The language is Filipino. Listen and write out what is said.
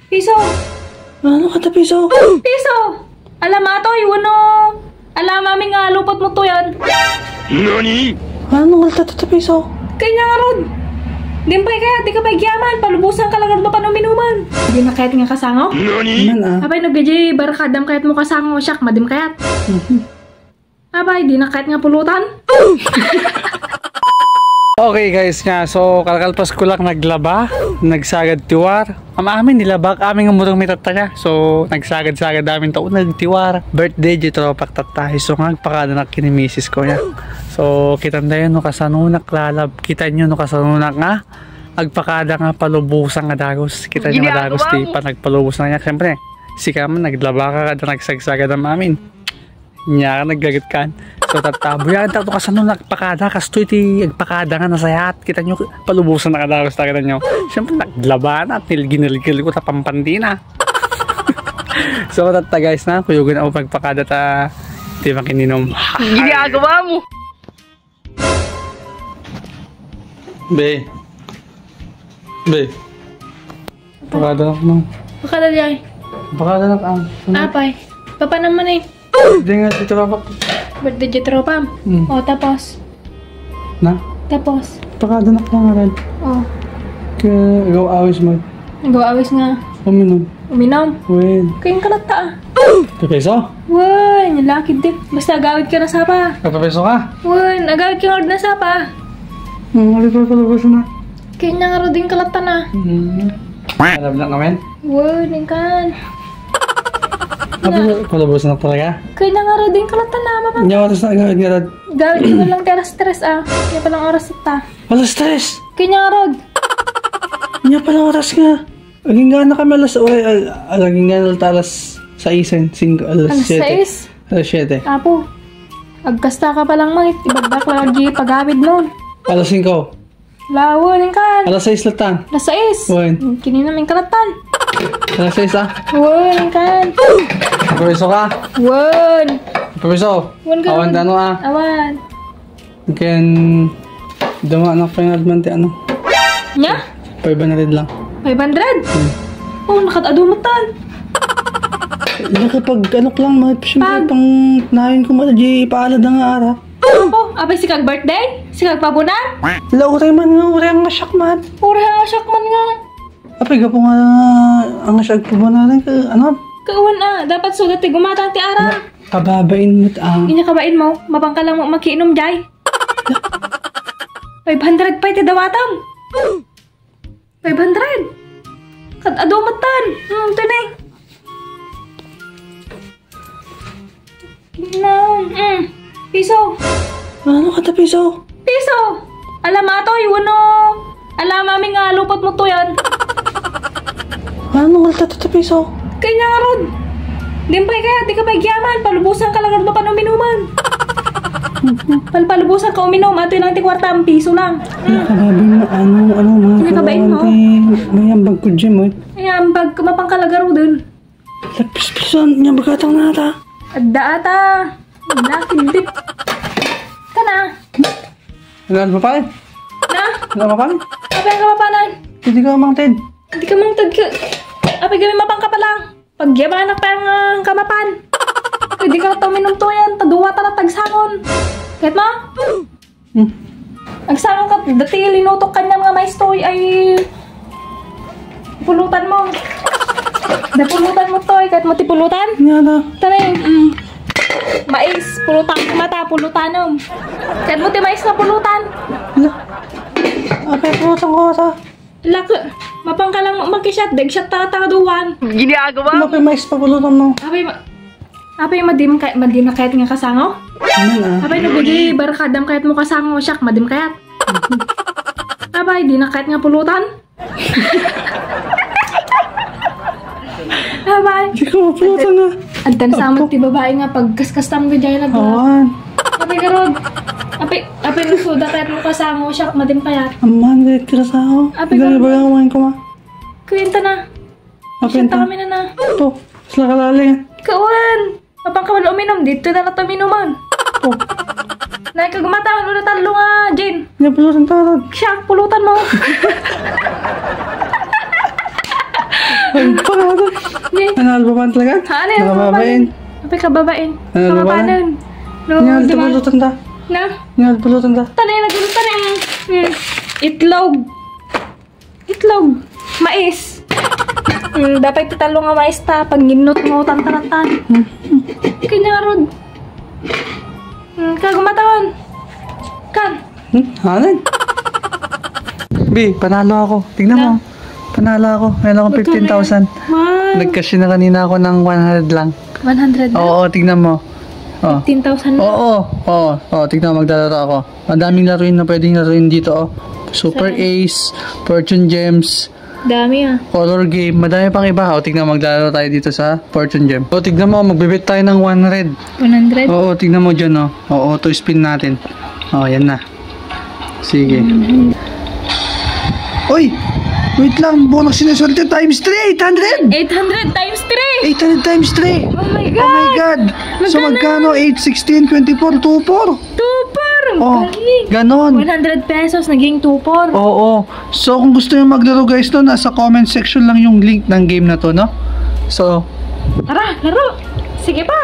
Piso! Ano ka ta piso? Piso! Alam mo to, iwan no. Alam mami nga, lupot mo to yan. NANI?! Ano ka ta piso? Kanya nga rod. Dimpay kaya, di ka ba gyaman? Palubusan ka lang at mapanuminuman. Di na kahit nga kasango? NANI?! Abay, naggaji, barakadam kahit mo kasango, siyak, madim kayat. Abay, di na kahit nga pulutan. Okay guys nga, so kalkalpas ko lang naglaba, nagsagad tiwar. Amin nilabak aming umurong mitataya. So nagsagad-sagad namin taon nagtiwar. Birthday di tropak tatay. So ngagpakada na kinimisis ko niya. So kitanda yun no kasanunak lalab. Kita nyo no kasanunak nga. Agpakada nga palubusan nga dagos. Kita nyo nga dagos di pa nagpalubos na niya. Siyempre, si Kaman naglaba ka kada nagsagsagad ang amin. Nya ka naglagat kan. So tatabo yan tato kasano nagpakada kasto iti agpakada nga nasayat. Kita nyo palubusan na kadagos ta kita nyo. Siyempre naglaban at nilginilgil ko ta pampantina. So tata guys na kuyugan ako pagpakada ta di makininom. Ginagawa mo. Be. Pakada na ko no. Pakada di ay. Pakada na ka. Apay. Papa naman eh. Hindi nga dito pa. Birthday di tropam. O, tapos. Na? Tapos. Pakada na ka nga rin. O. Kaya ikaw awis mo. Nag-awis nga. Uminom. Uminom. Wait. Kayong kalata ah. Kapeso? Wan, nalakid din. Basta agawid ka na sapa. Kapeso ka? Wan, agawid ka na sapa. Ulit pa palabas na. Kaya nga nga din kalata na. Alam lang namin? Wan, ingkan. Palabas na talaga? Kaya nga din kalata na, mama. Hindi oras na agad nga rad. Gawid ka na lang teras-teras ah. Kaya palang oras ita. Wala stress! Kaya nga rod. Hindi pala oras nga. Aging nga na kami aging nga na alas 6, 5, alas Alas 7. 6. Alas 7. Apo. Agkasta ka palang mga ibagdak lagi pagawid nun. Alas 5. Lawon, ingkan. Alas 6 latan. Alas 6. Wan. Kini namin kalatan. Alas 6 ah. Wan, ingkan. Kapeso ka? Wan. Kapeso. Wan ka. Awan tano ah. Awan. Again, dama anak pa yung admante ano. Nya? 500 lang. 500? Oh, nakatadumutan. Kapag ano lang, siyempre pang nahin ko mataji ipaalad ng ara. Ako, abay si kag birthday? Si kag pabunan? Wala uray man nga, uray ang nasyak man. Pura nga syakman nga. Apay ka po nga ang nasyak po ba natin ka, ano? Kauwan ah, dapat sugat ti gumatang ti ara. Kababain mo't Inya kabain mo, mabang ka lang mo makiinom jay. 500 pa iti dawatam. 500. Kad adumatan. Tunay. Piso. Ano ka ta piso? Piso. Alam ato, iwan no. Alam mami nga, lupot mo to yan. Ano ka ta piso? Kanya nga rod. Dimpay kaya, di ka ba gyaman? Palubusan ka lang at mapanuminuman. Palubusan ka uminom, ato lang ti kwarta, ang piso lang. Kababain mo, ano, mga Hindi kabain mo? May ambag ko dyan mo. Ayan, pag mapangkalagaro dun. Lapis-piso, niya bagatang na ata. Adda ata. Nakindip. Ka na. Ano pa rin? Na? Ano pa rin? Apa yung kapapanan? Hindi ka umangtid. Hindi ka mangtad ka. Apa gawin mapang ka pa lang. Pagyabanak pa ang kamapan. Hindi ka tuminom to yan. Taduwa ta na tagsangon. Kahit mo? Agsangon ka. Dati linutok ka niya mga maistoy ay pulutan mo. Napulutan mo to. Kahit mo tipulutan. Nga na. Tanay. Mais. Pulutan ko mata. Pulutanom. Kahit mo ti mais na pulutan. Apay, pulutan ko ata. Lak. Mapang ka lang magkisyat. Dagsyat ta taduwan. Ginagawa mo. Apay, mais pa pulutan mo. Apay madim na kahit nga kasango? Ano na? Apay nabigi barakadam kahit mo kasango siyak madim kayat. Apay di na kahit nga pulutan. Apay. Hindi ka mapulutan nga. Antan samot ti babae nga pagkaskastam ka jay nagla. Awan. Apay garod. Apay nusuda kahit mo kasango siyak madim kayat. Aman, gayat ka sa ako. Apay, Hindi ba yung kumain ko ma? Kuyenta na. Apay, Siyenta kami na. Ito, sila kalali. Kawan. Mapang kawal uminom dito na lang minuman. Ito. Naik ka gumatang ulo talo nga Jane. Hindi pulutan tarad. Siyak pulutan mo. Panalo. Hindi. Nanalo ba man talaga? Ano yan? Nakababain. Apa kababain? Ano, Kamapanan. No, Nanalo di ba? bulutan ta. Na? Nanalo bulutan ta. Tanay, nagulutan eh. Itlog. Itlog. Mais. Dapat italo nga mais ta. Pag ginot mo, tantaratan. Kanyarod. Kagumatawan. Kan. Hanan. B, panalo ako. Tignan mo. Panalo ako. Meron akong 15,000. Wow. Nag-cash na kanina ako ng 100 lang. 100 na? Oo, tignan mo. Oh. 15,000 na? Oo, tignan mo, maglalaro ako. Ang daming laruin na pwedeng laruin dito, oh. Super Ace, Fortune Gems, Dami ah. Color Game, madami pang iba. O, tignan mo, maglalaro tayo dito sa Fortune Gem. O, tignan mo, magbibit tayo ng 100. 100? Oo, tignan mo dyan, oh. Oo, auto spin natin. Oo, yan na. Sige. Uy! Wait lang, bonus sinaswerte times 3, 800! 800 times 3! 800 times 3! Oh my God! Oh my God! So, magkano? 8, 16, 24, 24? 2-4! Oh, Galing! ganon. 100 pesos, naging 2-4. Oo. So, kung gusto nyo maglaro guys, no, nasa comment section lang yung link ng game na to, no? So, Tara, laro! Sige pa!